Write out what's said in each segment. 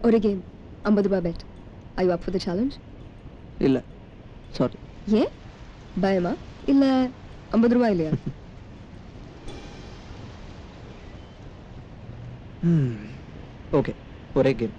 ஒரு கேம் 50 ரூபாய் bet. Are you up for the challenge? இல்ல சாரி. ஏன் பயமா இல்ல 50 ரூபாய் இல்லையா? ஓகே ஒரே கேம்.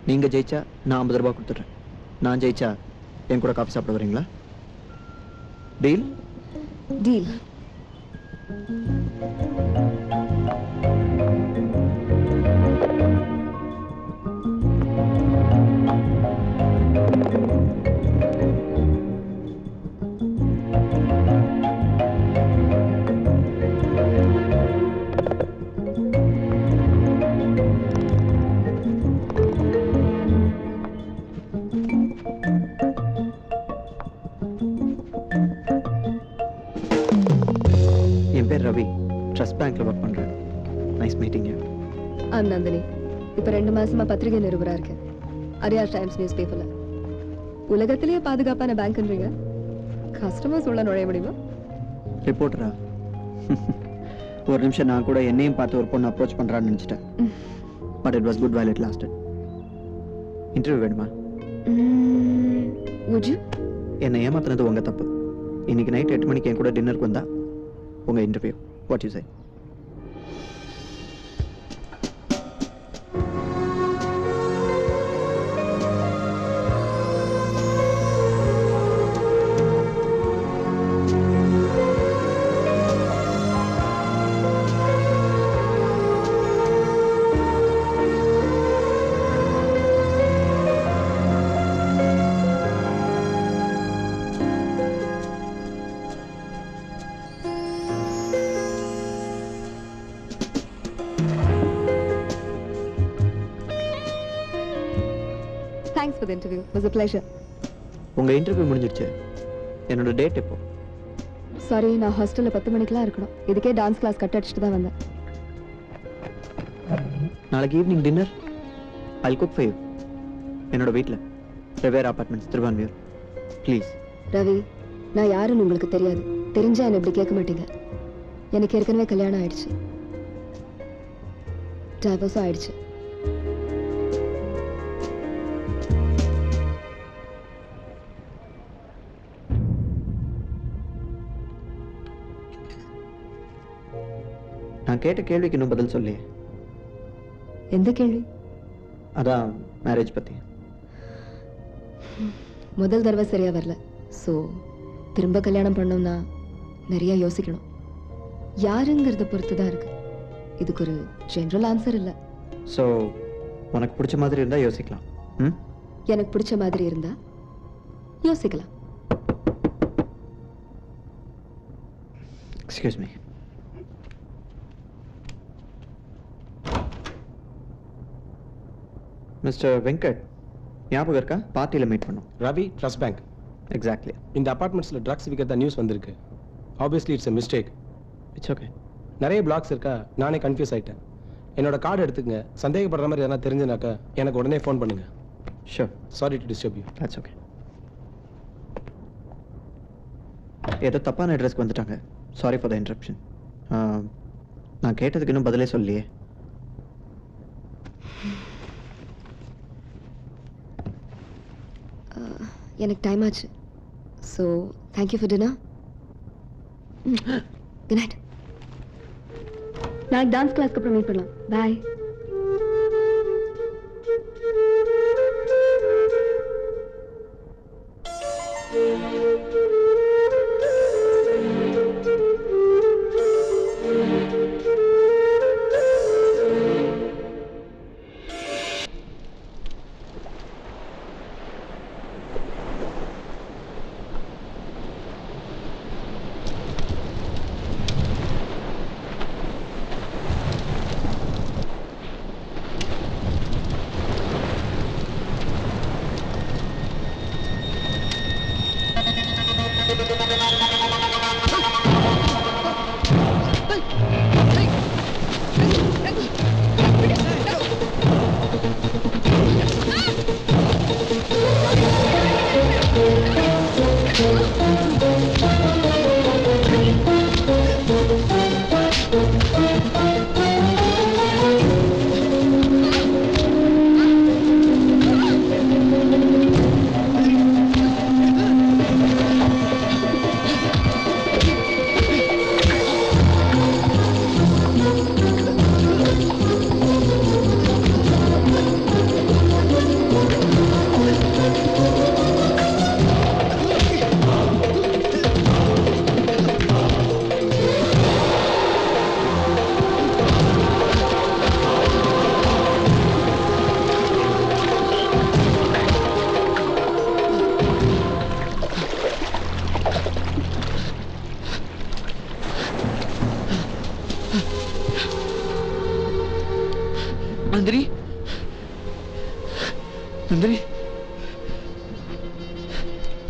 நீங்க ஜெயிச்சா நான் 50 ரூபாய் கொடுத்துட்றேன். நான் ஜெயிச்சா என் கூட காஃபி சாப்பிட வரீங்களா? டீல்? டீல். என் பேர் ரவி. ட்ரஸ்ட் பேங்க்ல ஒர்க் பண்றேன். Nice meeting you. I'm Nandini. இப்ப 2 மாசமா பத்திரிகை நிருபரா இருக்கேன். அரியாஸ் டைம்ஸ் நியூஸ் பேப்பர்ல. உலகத்திலேயே பாதுகாப்பான பேங்க்ன்றீங்க. கஸ்டமர்ஸ் உள்ள நுழைய முடியுமா? ரிப்போர்ட்டரா? ஒரு நிமிஷம் நான் கூட என்னையும் பார்த்து ஒரு பொண்ணு அப்ரோச் பண்றான்னு நினைச்சிட்டேன். But it was good while it lasted. Interview வேணுமா? would you? என்னை ஏமாத்தினது உங்க தப்பு. இன்னைக்கு நைட் 8 மணிக்கு என் கூட டின்னருக்கு வந்தா உங்க interview. What you say? Thanks for the interview. It was a pleasure. உங்க இன்டர்வியூ முடிஞ்சிருச்சு. என்னோட டேட் எப்போ? சாரி, நான் ஹாஸ்டல்ல 10 மணிக்கெல்லாம் இருக்கணும். இதுக்கே டான்ஸ் கிளாஸ் கட் அடிச்சுட்டு தான் வந்தேன். நாளைக்கு evening dinner I'll cook for you. என்னோட வீட்டில் ரெவேர் அபார்ட்மெண்ட்ஸ் திருவான்மியூர். ப்ளீஸ். ரவி, நான் யாருன்னு உங்களுக்கு தெரியாது. தெரிஞ்சா என்ன இப்படி கேட்க மாட்டீங்க. எனக்கு ஏற்கனவே கல்யாணம் ஆயிடுச்சு. டைவர்ஸும் ஆயிடுச்சு. நான் கேட்ட கேள்விக்கு இன்னும் பதில் சொல்லியே. எந்த கேள்வி? அதான் மேரேஜ் பத்தி. முதல் தடவை சரியா வரல. ஸோ திரும்ப கல்யாணம் பண்ணோம்னா நிறைய யோசிக்கணும். யாருங்கிறத பொறுத்து தான் இருக்கு. இதுக்கு ஒரு ஜெனரல் ஆன்சர் இல்லை. ஸோ உனக்கு பிடிச்ச மாதிரி இருந்தா யோசிக்கலாம். எனக்கு பிடிச்ச மாதிரி இருந்தா யோசிக்கலாம். Excuse me. மிஸ்டர் வெங்கட், ஞாபகம் இருக்கா? பார்ட்டியில் மீட் பண்ணோம். Ravi, trust bank. எக்ஸாக்ட்லி. இந்த அபார்ட்மெண்ட்ஸில் ட்ரக்ஸ் விற்கிறதா நியூஸ் வந்திருக்கு. Obviously it's a mistake. It's okay. நிறைய பிளாக்ஸ் இருக்கா, நானே கன்ஃபியூஸ் ஆகிட்டேன். என்னோட கார்டு எடுத்துக்கங்க. சந்தேகப்படுற மாதிரி எதனா தெரிஞ்சுனாக்கா எனக்கு உடனே ஃபோன் பண்ணுங்க. Sure. Sorry to disturb you. That's okay. ஏதோ தப்பான அட்ரஸ்க்கு வந்துட்டாங்க. Sorry for the interruption. நான் கேட்டதுக்கு இன்னும் பதிலே சொல்லியே. எனக்கு டைம் ஆச்சு. So thank you for dinner. Good night. நாளைக்கு டான்ஸ் கிளாஸ்க்கு அப்புறம் மீட் பண்ணலாம். பாய்.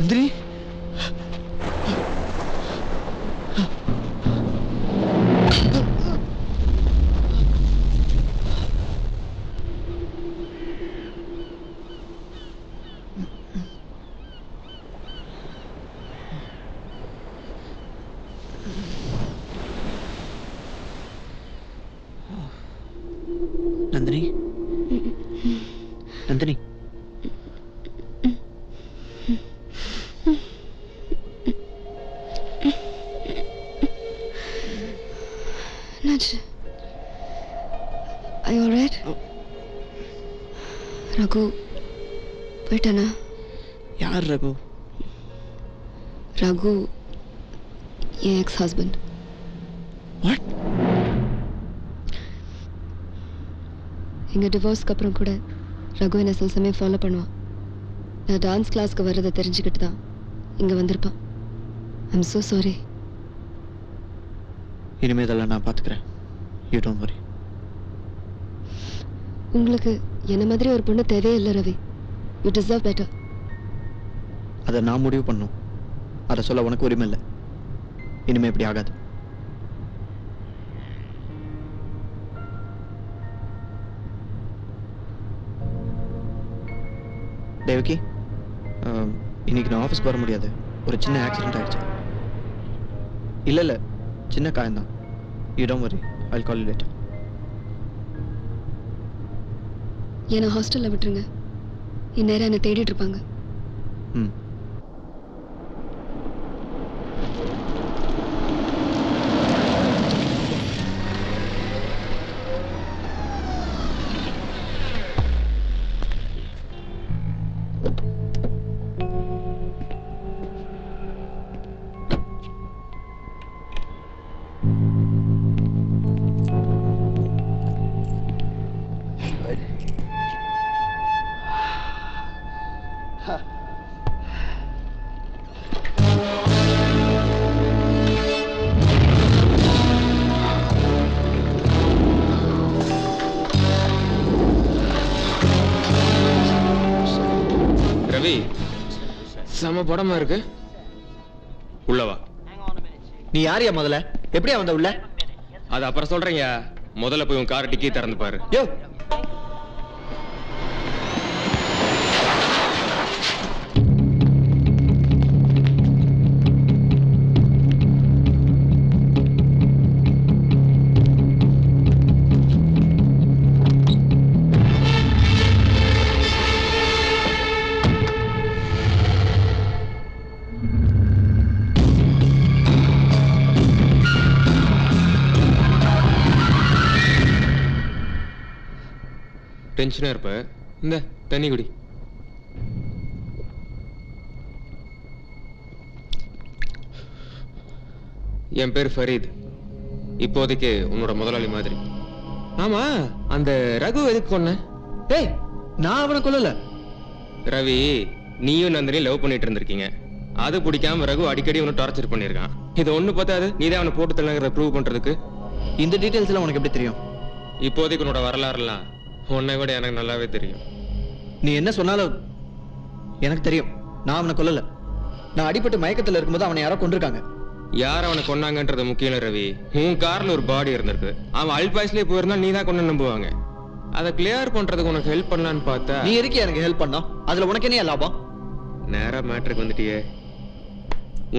நந்தினி நந்தினி நந்தினி என்னாச்சு? Are you alright? ரகு போயிட்டானா? யார் Raghu? Raghu N X husband. What? எங்கள் டிவோர்ஸ்க்கு அப்புறம் கூட ரகு என்னை சில சமயம் ஃபாலோ பண்ணுவான். நான் டான்ஸ் கிளாஸ்க்கு வர்றதை தெரிஞ்சுக்கிட்டு தான் இங்கே வந்திருப்பான். I'm so sorry. இனிமே இதெல்லாம் நான் பார்த்துக்கிறேன். யூ டோன்ட் வரி. உங்களுக்கு என்ன மாதிரி ஒரு பொண்ணு தேவையே இல்லை ரவி. You deserve better. அதை நான் முடிவு பண்ணும். அதை சொல்ல உனக்கு உரிமை இல்லை. இனிமே இப்படி ஆகாது. தேவகி, இன்னைக்கு நான் ஆஃபீஸ்க்கு வர முடியாது. ஒரு சின்ன ஆக்சிடென்ட் ஆயிடுச்சு. இல்லை இல்லை, சின்ன காயம்தான். You don't worry, I will call you later. என்னை ஹாஸ்டலில் விட்டுருங்க. இந்நேரம் என்னை தேடிட்டு இருப்பாங்க. ம். ரவி, செம படமா இருக்கு. உள்ளவா. நீ யாரியா முதல்ல? எப்படியா வந்த உள்ள? அது அப்புறம் சொல்றீங்க. முதல்ல போய் உன் கார் டிக்கி திறந்து பாரு. யோ, டென்ஷனா இருப்ப. இந்த தண்ணி குடி. என் பேர் ஃபரீத். இப்போதைக்கு உன்னோட முதலாளி மாதிரி. ஆமா, அந்த ரகு எதுக்கு கொன்ன? டேய், நான் அவனை கொல்லல. ரவி, நீயும் நந்தினியும் லவ் பண்ணிட்டு இருந்திருக்கீங்க. அது பிடிக்காம ரகு அடிக்கடி உன்னை டார்ச்சர் பண்ணிருக்கான். இது ஒண்ணு பார்த்தாது நீதான் அவனை போட்டு தள்ளுங்கிறத ப்ரூவ் பண்றதுக்கு. இந்த டீடைல்ஸ் எல்லாம் உனக்கு எப்படி தெரியும்? இப்போதைக்கு உன்னோட வரலாறுலாம் உன்னை விட எனக்கு நல்லாவே தெரியும். நீ என்ன சொன்னாலும் எனக்கு தெரியும். நான் அவனை கொல்லல. நான் அடிபட்டு மயக்கத்துல இருக்கும்போது அவனை யாரோ கொண்டிருக்காங்க. யார் அவனை கொன்னாங்கன்றது முக்கியம் ரவி. உன் கார்ல ஒரு பாடி இருந்திருக்கு. அவன் அல்பாய்ஸ்லயே போயிருந்தா நீ தான் கொண்டு நம்புவாங்க. அதை கிளியர் பண்றதுக்கு உனக்கு ஹெல்ப் பண்ணலான்னு பார்த்தா நீ எதுக்கு எனக்கு ஹெல்ப் பண்ணோம்? அதுல உனக்கு என்ன லாபம்? நேரா மேட்ருக்கு வந்துட்டியே.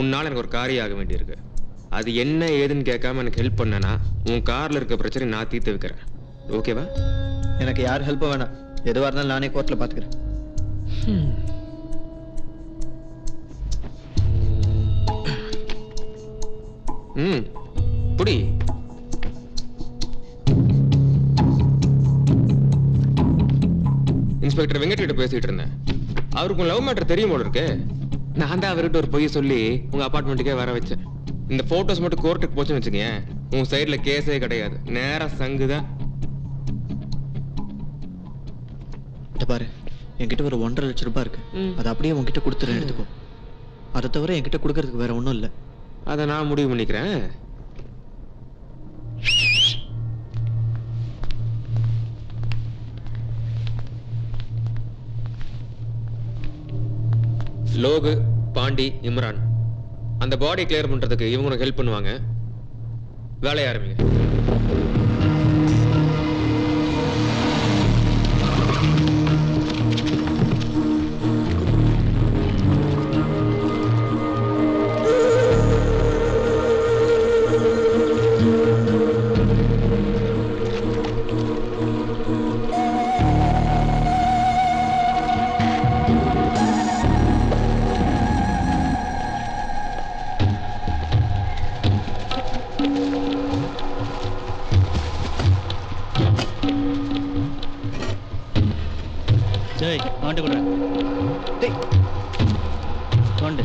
உன்னால எனக்கு ஒரு காரியம் ஆக வேண்டியிருக்கு. அது என்ன ஏதுன்னு கேட்காம எனக்கு ஹெல்ப் பண்ணனா உன் கார்ல இருக்க பிரச்சனை நான் தீர்த்து வைக்கிறேன். ஓகேவா? எனக்கு யார் ஹெல்ப் வேணாம். எதுவா இருந்தாலும் நானே கோர்ட்ல பாத்துக்கிறேன். புடி. இன்ஸ்பெக்டர் வெங்கட் பேசிட்டு இருந்தேன். அவருக்கு லவ் மேட்டர் தெரியும் போல இருக்கு. நான் தான் அவர்கிட்ட ஒரு பொய் சொல்லி உங்க அபார்ட்மெண்ட்டுக்கே வர வச்சேன். இந்த போட்டோஸ் மட்டும் கோர்ட்டுக்கு போச்சுன்னு வச்சுக்கீங்க, உன் சைட்ல கேஸே கிடையாது. நேரா சங்குதான். பாரு, என்கிட்ட ஒரு 1.5 லட்சம் ரூபாய் இருக்கு. அதை அப்படியே உன்கிட்ட கொடுத்துறேன், எடுத்துக்கோ. அதை தவிர என்கிட்ட கொடுக்கறதுக்கு வேற ஒன்றும் இல்லை. அதை நான் முடிவு பண்ணிக்கிறேன். லோகு பாண்டி, இம்ரான். அந்த பாடி கிளியர் பண்றதுக்கு இவங்க உனக்கு ஹெல்ப் பண்ணுவாங்க. வேலைய ஆரம்பிங்க. ஜெய் அவன்கிட்ட கூட கொண்டு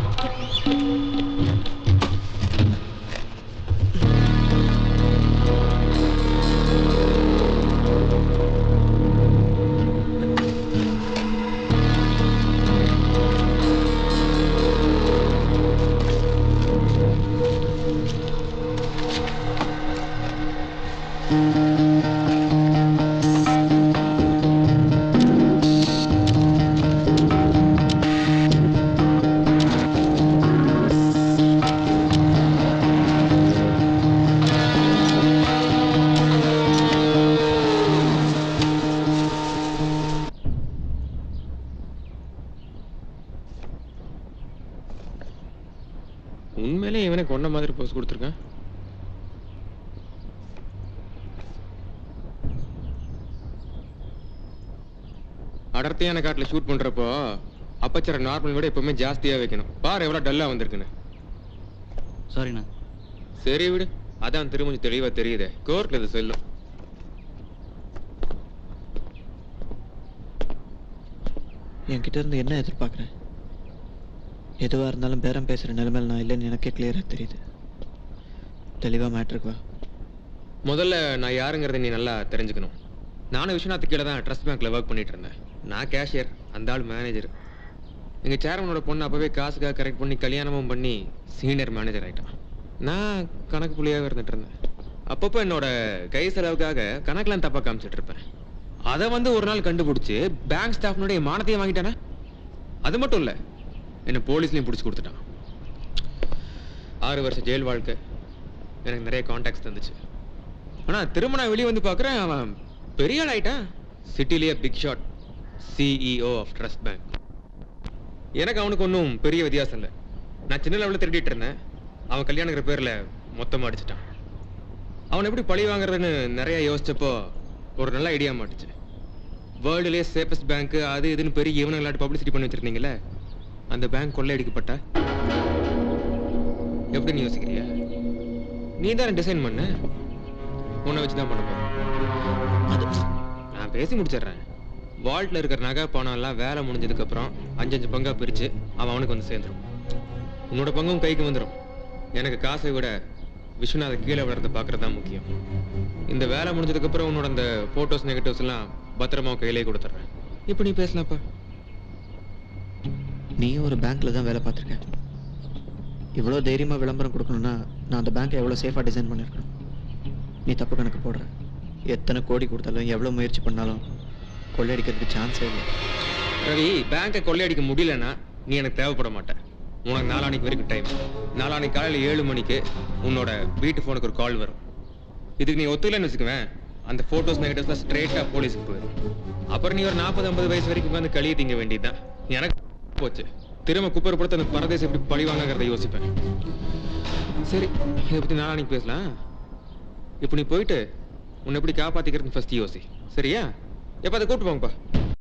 உண்மையிலே இவனை கொண்ட மாதிரி போஸ் கொடுத்துருக்கான். அடர்த்தியான காட்டுல ஷூட் பண்றப்போ அப்பச்சர நார்மல் விட எப்பவுமே ஜாஸ்தியா வைக்கணும். பாரு எவ்வளவு டல்லா வந்திருக்குன்னு. சாரிண்ணா. சரி விடு, அதான் திரும்ப கொஞ்சம் தெளிவா தெரியுதே. கோர்ட்ல இது சொல்லும். என்கிட்ட இருந்து என்ன எதிர்பார்க்குறேன்? எதுவாக இருந்தாலும் பேரம் பேசுகிற நிலைமையில் நான் இல்லைன்னு எனக்கே கிளியராக தெரியுது. தெளிவாக மேட்ருக்கு வா. முதல்ல நான் யாருங்கிறத நீ நல்லா தெரிஞ்சுக்கணும். நானும் விஸ்வநாத் கீழே தான் ட்ரஸ்ட் பேங்க்ல ஒர்க் பண்ணிட்டு இருந்தேன். நான் கேஷியர், அந்த ஆள் மேனேஜர். எங்க சேர்மனோட பொண்ணு அப்பவே காசுக்காக கரெக்ட் பண்ணி கல்யாணமும் பண்ணி சீனியர் மேனேஜர் ஆயிட்டான். நான் கணக்கு புள்ளியாக இருந்துட்டு இருந்தேன். அப்பப்போ என்னோட கை செலவுக்காக கணக்கெல்லாம் தப்பா காமிச்சிட்டு இருப்பேன். அதை வந்து ஒரு நாள் கண்டுபிடிச்சு பேங்க் ஸ்டாஃப்னுடைய மானத்தையும் வாங்கிட்டானே. அது மட்டும் இல்லை, என்னை போலீஸ்லையும் பிடிச்சி கொடுத்துட்டான். 6 வருஷம் ஜெயில் வாழ்க்கை. எனக்கு நிறைய கான்டாக்ட்ஸ் தந்துச்சு. ஆனால் திரும்ப நான் வெளியே வந்து பார்க்குறேன், அவன் பெரிய ஆள் ஆயிட்டான். சிட்டிலேயே big shot, CEO of Trust Bank. எனக்கு அவனுக்கு ஒன்றும் பெரிய வித்தியாசம் இல்லை. நான் சின்ன லெவலில் திருடிட்டு இருந்தேன். அவன் கல்யாணங்கிற பேரில் மொத்தமாக அடிச்சிட்டான். அவன் எப்படி பழி வாங்குறதுன்னு நிறைய யோசிச்சப்போ ஒரு நல்ல ஐடியா மாட்டுச்சு. வேர்ல்டுலேயே சேஃபஸ்ட் பேங்க் அது இதுன்னு பெரிய இவனுங்களாட்டு பப்ளிசிட்டி பண்ணி வச்சிருந்தீங்களே, அந்த பேங்க் கொள்ளையடிக்கப்பட்ட எப்படி நீ யோசிக்கிறியா? நீ தான் டிசைன் பண்ண, உன்னை வச்சு தான் பண்ண போறேன். நான் பேசி முடிச்சிடுறேன். வால்ட்ல இருக்கிற நகை பணம் எல்லாம் வேலை முடிஞ்சதுக்கு அப்புறம் 5-5 பங்கா பிரிச்சு அவனுக்கு வந்து சேர்ந்துடும். உன்னோட பங்கும் கைக்கு வந்துடும். எனக்கு காசை விட விஸ்வநாத கீழே விழுறத பார்க்கறது தான் முக்கியம். இந்த வேலை முடிஞ்சதுக்கு அப்புறம் உன்னோட அந்த போட்டோஸ் நெகட்டிவ்ஸ் எல்லாம் பத்திரமா கையிலே கொடுத்துட்றேன். இப்போ நீ பேசலாம்ப்பா. நீயும் ஒரு பேங்க்கில் தான் வேலை பார்த்துருக்கேன். இவ்வளோ தைரியமாக விளம்பரம் கொடுக்கணும்னா நான் அந்த பேங்க்கை எவ்வளோ சேஃபாக டிசைன் பண்ணியிருக்கேன். நீ தப்பு கணக்கு போடுற. எத்தனை கோடி கொடுத்தாலும் எவ்வளோ முயற்சி பண்ணாலும் கொள்ளையடிக்கிறதுக்கு சான்ஸே இல்லை. ரவி, பேங்கை கொள்ளையடிக்க முடியலன்னா நீ எனக்கு தேவைப்பட மாட்டேன். உனக்கு நாளானைக்கு வரைக்கும் டைம். நாளானைக்கு காலையில் 7 மணிக்கு உன்னோட வீட்டு ஃபோனுக்கு ஒரு கால் வரும். இதுக்கு நீ ஒத்துக்கலன்னு வச்சுக்குவேன், அந்த ஃபோட்டோஸ் நெகட்டிவ்ஸ்லாம் ஸ்ட்ரெயிட்டாக போலீஸுக்கு போயிடும். அப்புறம் நீ ஒரு 40-50 வயசு வரைக்கும் வந்து களியை திங்க வேண்டியதுதான். எனக்கு போச்சு. திரும்ப குப்பரப்படுத்த அந்த பரதேசம் எப்படி பழி வாங்கிறத யோசிப்பேன். சரி, இதை பற்றி நாளானைக்கு பேசலாம். இப்போ நீ போயிட்டு உன்னை எப்படி காப்பாற்றிக்கிறதுன்னு ஃபர்ஸ்ட் யோசி. சரியா? எப்போ அதை கூப்பிட்டு போங்கப்பா.